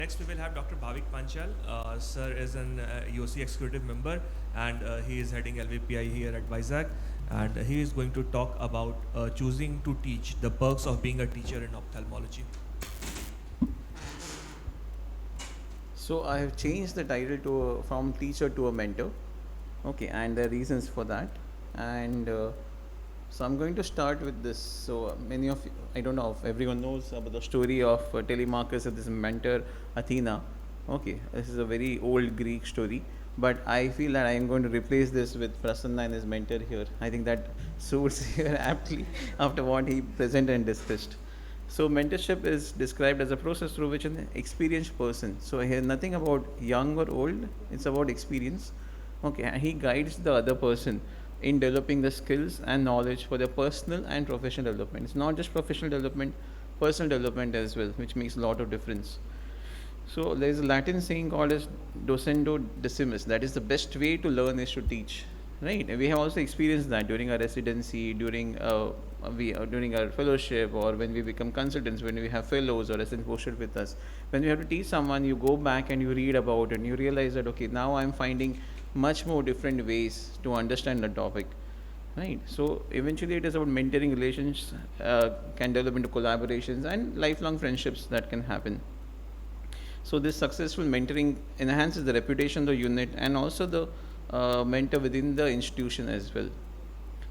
Next, we will have Dr. Bhavik Panchal. Sir is an AIOC executive member and he is heading LVPI here at Vizag. And he is going to talk about choosing to teach, the perks of being a teacher in ophthalmology. So I have changed the title to from teacher to a mentor. Okay, and the reasons for that. And so I'm going to start with this. So many of you, I don't know if everyone knows about the story of Telemachus and this mentor Athena. Okay, this is a very old Greek story, but I feel that I am going to replace this with Prasanna and his mentor here. I think that suits here aptly after what he presented and discussed. So mentorship is described as a process through which an experienced person, so here nothing about young or old, it's about experience. Okay, and he guides the other person in developing the skills and knowledge for their personal and professional development. It's not just professional development, personal development as well, which makes a lot of difference. So there is a Latin saying called as docendo decimus. That is the best way to learn is to teach. Right? And we have also experienced that during our residency, during our fellowship, or when we become consultants, when we have fellows or resident posted with us. When we have to teach someone, you go back and you read about it, and you realize that okay, now I'm finding much more different ways to understand the topic. Right. So eventually, it is about mentoring relations can develop into collaborations and lifelong friendships that can happen. So this successful mentoring enhances the reputation of the unit and also the mentor within the institution as well.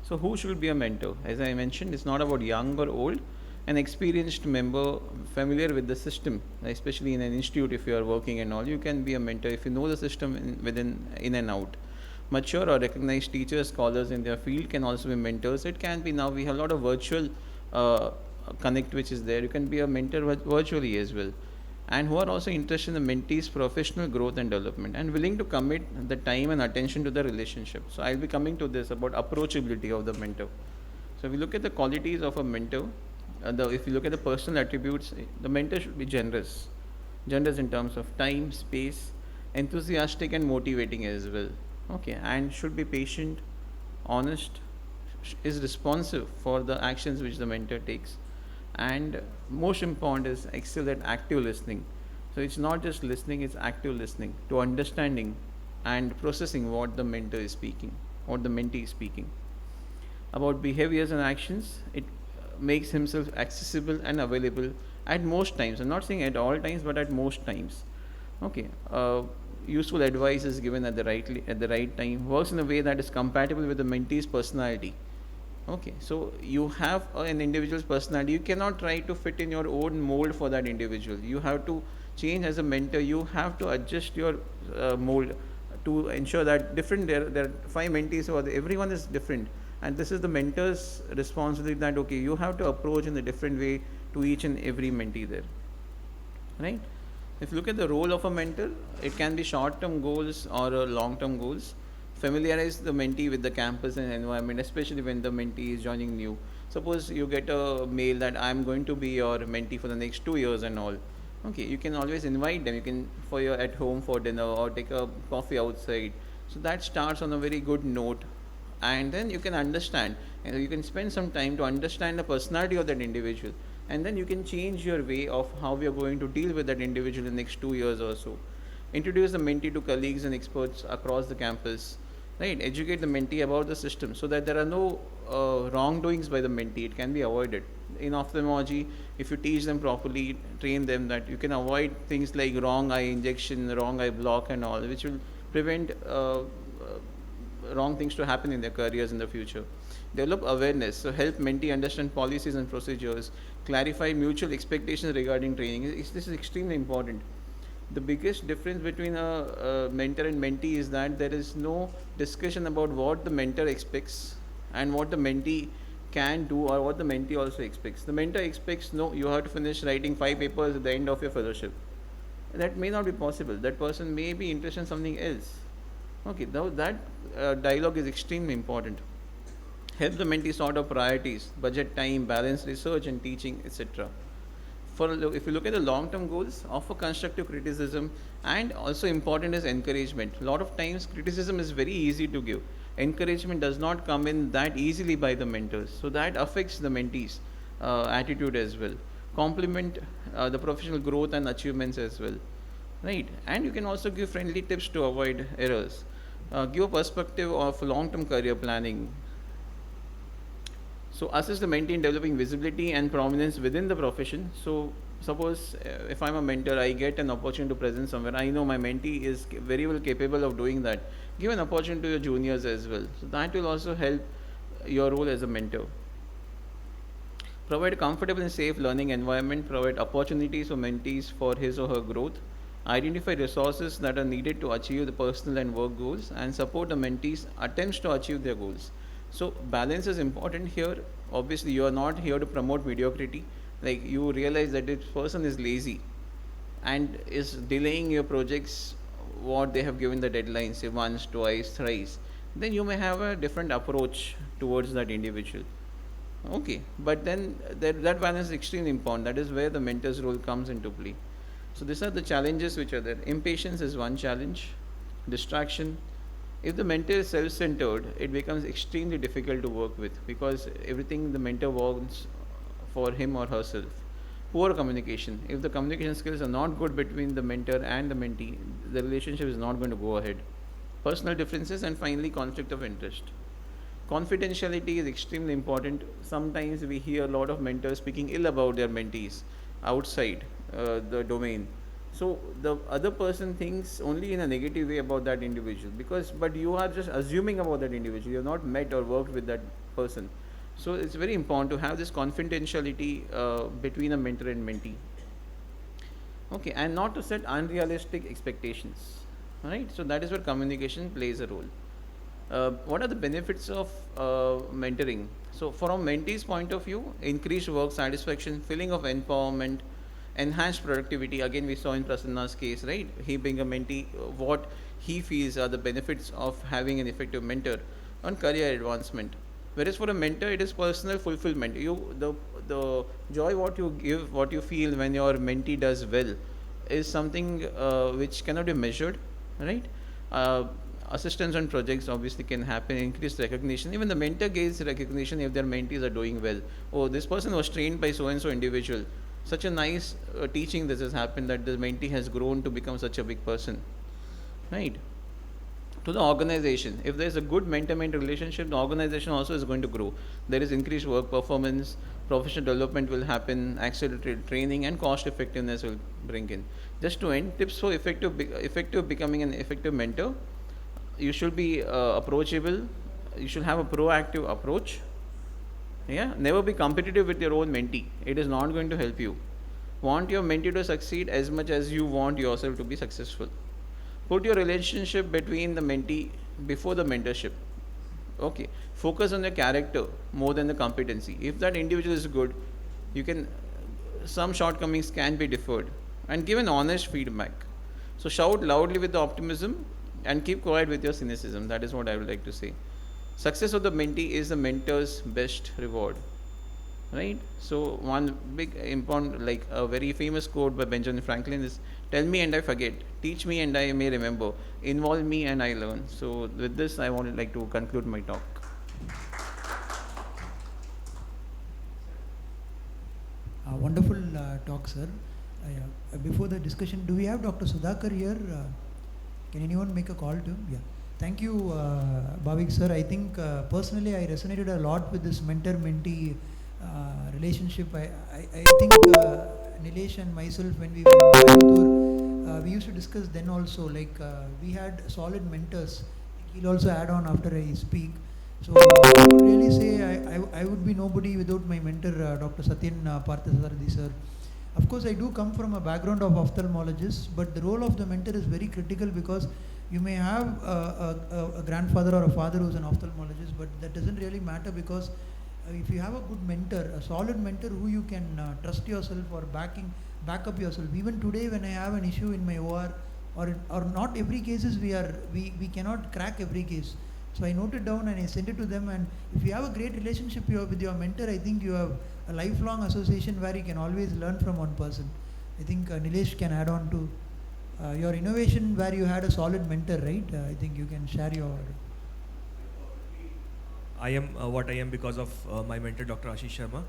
So who should be a mentor? As I mentioned, it's not about young or old. An experienced member familiar with the system, especially in an institute if you are working and all, you can be a mentor if you know the system in and out. Mature or recognized teachers, scholars in their field can also be mentors. It can be now we have a lot of virtual uh, connect which is there. You can be a mentor virtually as well, and who are also interested in the mentee's professional growth and development and willing to commit the time and attention to the relationship. So I'll be coming to this about approachability of the mentor. So if we look at the qualities of a mentor, if you look at the personal attributes, the mentor should be generous in terms of time, space, enthusiastic and motivating as well. Okay, and should be patient, honest, is responsive for the actions which the mentor takes, and most important is excel at active listening. So it's not just listening, it's active listening to understanding and processing what the mentor is speaking, what the mentee is speaking. About behaviors and actions, it makes himself accessible and available at most times. I'm not saying at all times, but at most times. Okay, useful advice is given at the right time, works in a way that is compatible with the mentee's personality. Okay, so you have an individual's personality. You cannot try to fit in your own mold for that individual. You have to change as a mentor. You have to adjust your mold to ensure that different. There are five mentees, so everyone is different, and this is the mentor's responsibility. That okay, you have to approach in a different way to each and every mentee there, right? If you look at the role of a mentor, it can be short-term goals or long-term goals. Familiarize the mentee with the campus and environment, especially when the mentee is joining new. Suppose you get a mail that I'm going to be your mentee for the next 2 years and all. Okay, you can always invite them. You can for your at home for dinner or take a coffee outside. So that starts on a very good note, and then you can understand. And you can spend some time to understand the personality of that individual, and then you can change your way of how we are going to deal with that individual in the next 2 years or so. Introduce the mentee to colleagues and experts across the campus, right? Educate the mentee about the system so that there are no wrongdoings by the mentee. It can be avoided. In ophthalmology, if you teach them properly, train them, that you can avoid things like wrong eye injection, wrong eye block and all, which will prevent wrong things to happen in their careers in the future. Develop awareness, so help mentee understand policies and procedures, clarify mutual expectations regarding training. This is extremely important. The biggest difference between a mentor and mentee is that there is no discussion about what the mentor expects and what the mentee can do or what the mentee also expects. The mentor expects, no, you have to finish writing 5 papers at the end of your fellowship. That may not be possible. That person may be interested in something else. Okay, now that dialogue is extremely important. Help the mentee sort of priorities, budget time, balance research and teaching, etc. If you look at the long-term goals, offer constructive criticism, and also important is encouragement. A lot of times, criticism is very easy to give. Encouragement does not come in that easily by the mentors, so that affects the mentees' attitude as well. Complement the professional growth and achievements as well. right? And you can also give friendly tips to avoid errors. Give a perspective of long-term career planning. So assist the mentee in developing visibility and prominence within the profession. So suppose if I'm a mentor, I get an opportunity to present somewhere. I know my mentee is very well capable of doing that. Give an opportunity to your juniors as well. So that will also help your role as a mentor. Provide a comfortable and safe learning environment. Provide opportunities for mentees for his or her growth. Identify resources that are needed to achieve the personal and work goals, and support the mentees' attempts to achieve their goals. So balance is important here. Obviously, you are not here to promote mediocrity. Like, you realize that this person is lazy and is delaying your projects what they have given the deadlines, say once, twice, thrice, then you may have a different approach towards that individual. Okay, but then that balance is extremely important. That is where the mentor's role comes into play. So these are the challenges which are there. Impatience is one challenge. Distraction. If the mentor is self-centered, it becomes extremely difficult to work with, because everything the mentor wants for him or herself. Poor communication. If the communication skills are not good between the mentor and the mentee, the relationship is not going to go ahead. Personal differences, and finally conflict of interest. Confidentiality is extremely important. Sometimes we hear a lot of mentors speaking ill about their mentees outside the domain. So the other person thinks only in a negative way about that individual, but you are just assuming about that individual. You have not met or worked with that person. So it's very important to have this confidentiality between a mentor and mentee. Okay, and not to set unrealistic expectations. Right? So that is where communication plays a role. What are the benefits of mentoring? So from mentee's point of view, increased work satisfaction, feeling of empowerment, enhanced productivity. Again, we saw in Prasanna's case, right? He being a mentee, what he feels are the benefits of having an effective mentor on career advancement. Whereas for a mentor, it is personal fulfillment. The joy what you give, what you feel when your mentee does well, is something which cannot be measured, right? Uh, Assistance on projects obviously can happen, increased recognition. Even the mentor gains recognition if their mentees are doing well. Oh, this person was trained by so and so individual. Such a nice teaching this has happened that the mentee has grown to become such a big person, right? To the organization, if there is a good mentor-mentee relationship, the organization also is going to grow. There is increased work performance, professional development will happen, accelerated training, and cost effectiveness will bring in. Just to end, tips for effective becoming an effective mentor. You should be approachable. You should have a proactive approach. Yeah, never be competitive with your own mentee. It is not going to help you. Want your mentee to succeed as much as you want yourself to be successful. Put your relationship between the mentee before the mentorship. Okay, focus on the character more than the competency. If that individual is good, you can, some shortcomings can be deferred, and give an honest feedback. So shout loudly with the optimism and keep quiet with your cynicism. That is what I would like to say. Success of the mentee is the mentor's best reward, right? So one big important, like a very famous quote by Benjamin Franklin is, tell me and I forget, teach me and I may remember, involve me and I learn. So with this, I would like to conclude my talk. Wonderful talk, sir. Before the discussion, do we have Dr. Sudhakar here? Can anyone make a call to him? Yeah. Thank you, Bhavik sir. I think personally I resonated a lot with this mentor-mentee relationship. I think Nilesh and myself, when we were in Coimbatore, we used to discuss then also, like we had solid mentors. He'll also add on after I speak. So I would really say I would be nobody without my mentor, Dr. Satyan Parthasarathi sir. Of course, I do come from a background of ophthalmologist, but the role of the mentor is very critical, because you may have a grandfather or a father who's an ophthalmologist, but that doesn't really matter, because if you have a good mentor, a solid mentor who you can trust yourself or back up yourself. Even today, when I have an issue in my OR, or not every cases we cannot crack every case. So I noted down and I sent it to them. And if you have a great relationship with your mentor, I think you have a lifelong association where you can always learn from one person. I think Nilesh can add on to your innovation where you had a solid mentor, right? I think you can share your. I am what I am because of my mentor, Dr. Ashish Sharma.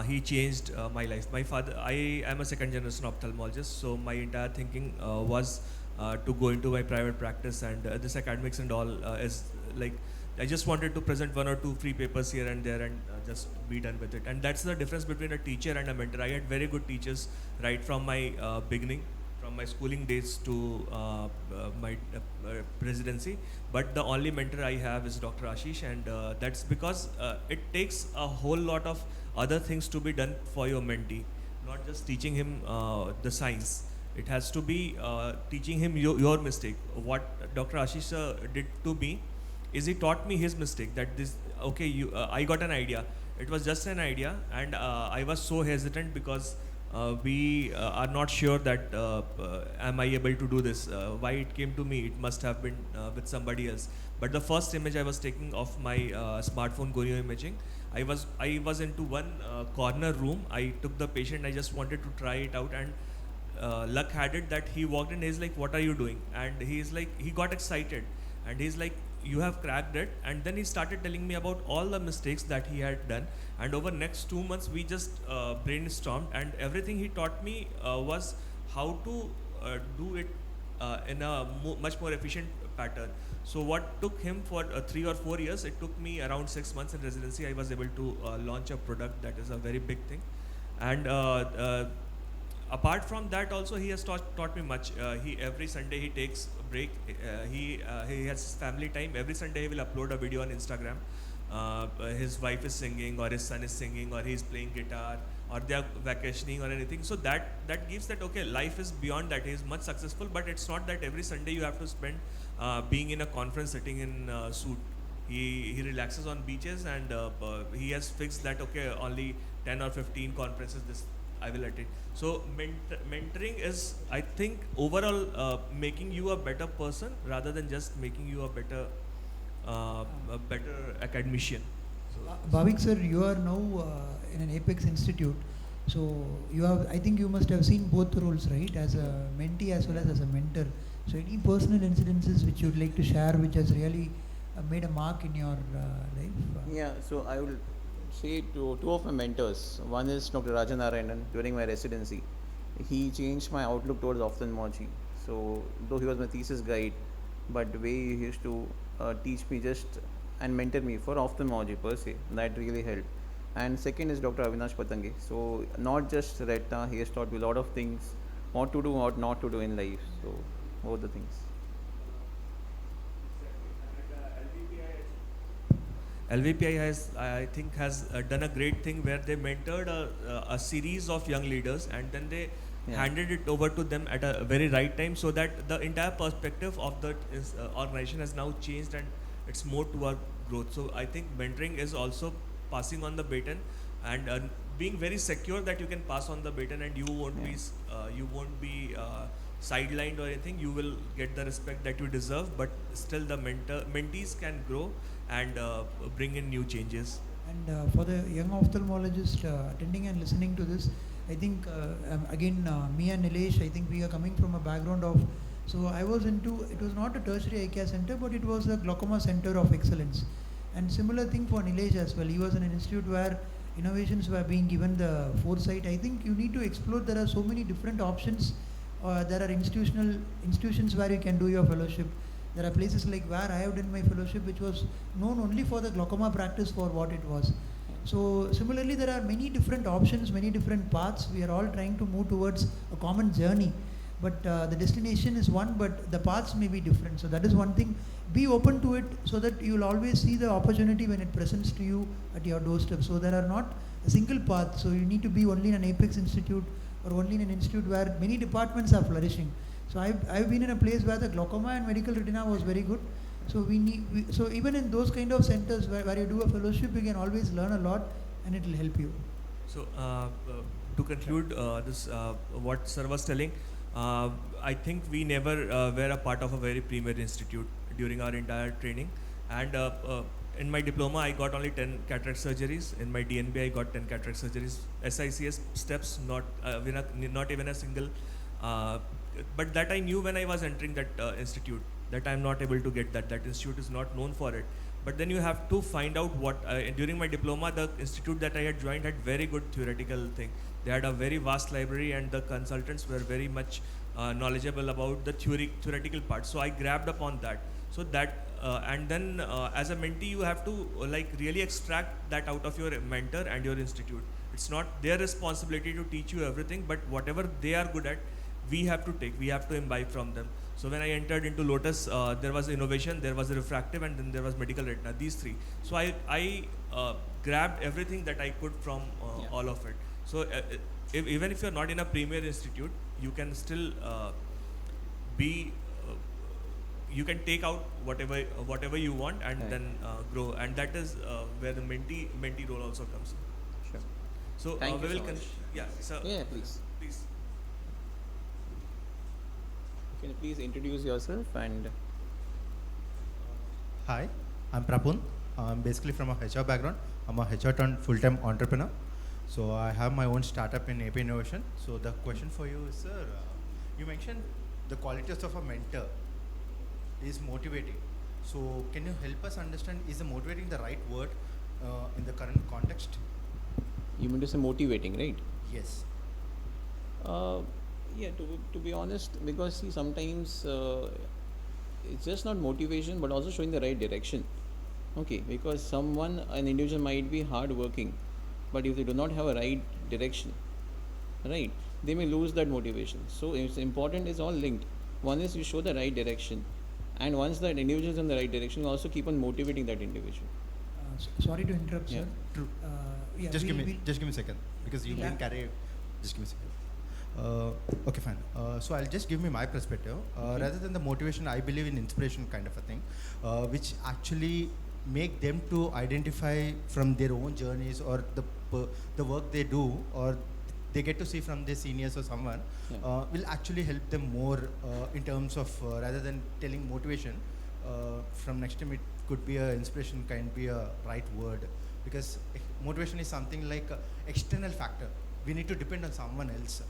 he changed my life. My father, I am a second generation ophthalmologist, so my entire thinking was to go into my private practice, and this academics and all is like, I just wanted to present one or two free papers here and there and just be done with it. And that's the difference between a teacher and a mentor. I had very good teachers right from my beginning, from my schooling days to my presidency. But the only mentor I have is Dr. Ashish, and that's because it takes a whole lot of other things to be done for your mentee, not just teaching him the science. It has to be teaching him your mistake. What Dr. Ashish did to me is he taught me his mistake, that this, okay, I got an idea. It was just an idea, and I was so hesitant because we are not sure that am I able to do this. Why it came to me, it must have been with somebody else. But the first image I was taking of my smartphone gonio imaging, I was into one corner room. I took the patient, I just wanted to try it out, and luck had it that he walked in. He's like, what are you doing? And he's like, he got excited, and he's like, you have cracked it. And then he started telling me about all the mistakes that he had done, and over next 2 months we just brainstormed, and everything he taught me was how to do it in a much more efficient pattern. So what took him for 3 or 4 years, it took me around 6 months in residency. I was able to launch a product that is a very big thing. And apart from that also, he has taught me much. He every Sunday he takes a break. He has family time. Every Sunday he will upload a video on Instagram. His wife is singing, or his son is singing, or he's playing guitar, or they are vacationing or anything. So that gives that, okay, life is beyond that. He is much successful, but it's not that every Sunday you have to spend being in a conference sitting in suit. He relaxes on beaches, and he has fixed that, okay, only 10 or 15 conferences this I will attend. So mentoring is, I think, overall making you a better person rather than just making you a better academician. So, Bhavik sir, you are now in an Apex Institute. So you have, I think you must have seen both the roles, right? As a mentee as well as a mentor. So any personal incidences which you'd like to share, which has really made a mark in your life? Yeah, so I will say two of my mentors. One is Dr. Rajanarayanan during my residency. He changed my outlook towards ophthalmology. So though he was my thesis guide, but the way he used to teach me just and mentor me for ophthalmology per se, that really helped. And second is Dr. Avinash Patange. So not just retina, he has taught me a lot of things, what to do, what not to do in life. So both the things. LVPI has, I think, has done a great thing where they mentored a series of young leaders, and then they handed it over to them at a very right time, so that the entire perspective of the organization has now changed, and it's more toward growth. So I think mentoring is also passing on the baton, and being very secure that you can pass on the baton, and you won't be sidelined or anything. You will get the respect that you deserve, but still the mentees can grow and bring in new changes. And for the young ophthalmologist attending and listening to this, I think again me and Nilesh, I think we are coming from a background of, so I was into, it was not a tertiary eye care center, but it was a glaucoma center of excellence. And similar thing for Nilesh as well. He was in an institute where innovations were being given the foresight. I think you need to explore, there are so many different options. There are institutions where you can do your fellowship. There are places like where I have done my fellowship, which was known only for the glaucoma practice for what it was. So similarly, there are many different options, many different paths. We are all trying to move towards a common journey, but the destination is one, but the paths may be different. So that is one thing. Be open to it, so that you will always see the opportunity when it presents to you at your doorstep. So there are not a single path. So you need to be only in an Apex Institute or only in an institute where many departments are flourishing. So I've been in a place where the glaucoma and medical retina was very good. So so even in those kind of centers where you do a fellowship, you can always learn a lot, and it will help you. So to conclude this, what sir was telling, I think we never were a part of a very premier institute during our entire training, and in my diploma I got only 10 cataract surgeries. In my DNB I got 10 cataract surgeries. SICS steps, not even a single. But that I knew when I was entering that institute, that I am not able to get that. That institute is not known for it. but then you have to find out what, during my diploma, the institute that I had joined had very good theoretical thing. They had a very vast library, and the consultants were very much knowledgeable about the theoretical part. So I grabbed upon that. So that, and then as a mentee, you have to like really extract that out of your mentor and your institute. It's not their responsibility to teach you everything, but whatever they are good at, we have to take, we have to imbibe from them. So when I entered into Lotus, there was innovation, there was a refractive, and then there was medical retina, these three. So I grabbed everything that I could from all of it. So even if you're not in a premier institute, you can still be, you can take out whatever you want, and then grow. And that is where the mentee role also comes in. Sure. So Thank we you will so much. yeah, so Yeah, please. please. Can you please introduce yourself and Hi, I'm Prapun. I'm basically from a HR background. I'm a HR turned full-time entrepreneur. So I have my own startup in AP Innovation. So the question for you is, sir, you mentioned the qualities of a mentor is motivating. So can you help us understand, is the motivating the right word in the current context? you mean to say motivating, right? Yes. Yeah, to be honest, because see, sometimes it's just not motivation, but also showing the right direction. Okay, because an individual might be hard working, but if they do not have a right direction, right, they may lose that motivation. So it's important, is all linked. One is you show the right direction, and once that individual is in the right direction, you also keep on motivating that individual. Sorry to interrupt, Yeah. sir. True. Yeah, just give we'll- me a second, because you we'll didn't have- carry. Just give me a second. Okay, fine. So I'll just give me my perspective. Okay. Rather than the motivation, I believe in inspiration kind of a thing, which actually make them to identify from their own journeys, or the work they do, or they get to see from their seniors or someone, Yeah. will actually help them more in terms of rather than telling motivation. From next time, it could be a inspiration, can be a right word, because motivation is something like a external factor. We need to depend on someone else.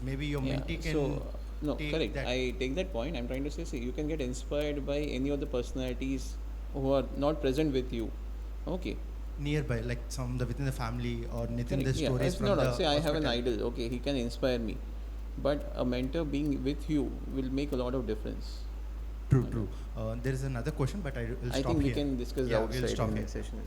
Maybe your mentee can no, take correct. that. I take that point. I'm trying to say, see, you can get inspired by any of the personalities who are not present with you. Okay. Nearby, like some within the family, or within the Correct. Yeah. stories from No, the say I have an hospital. idol. Okay, he can inspire me, but a mentor being with you will make a lot of difference. True. There is another question, but I will I stop think we here. can discuss Yeah, outside we'll stop in here. the session.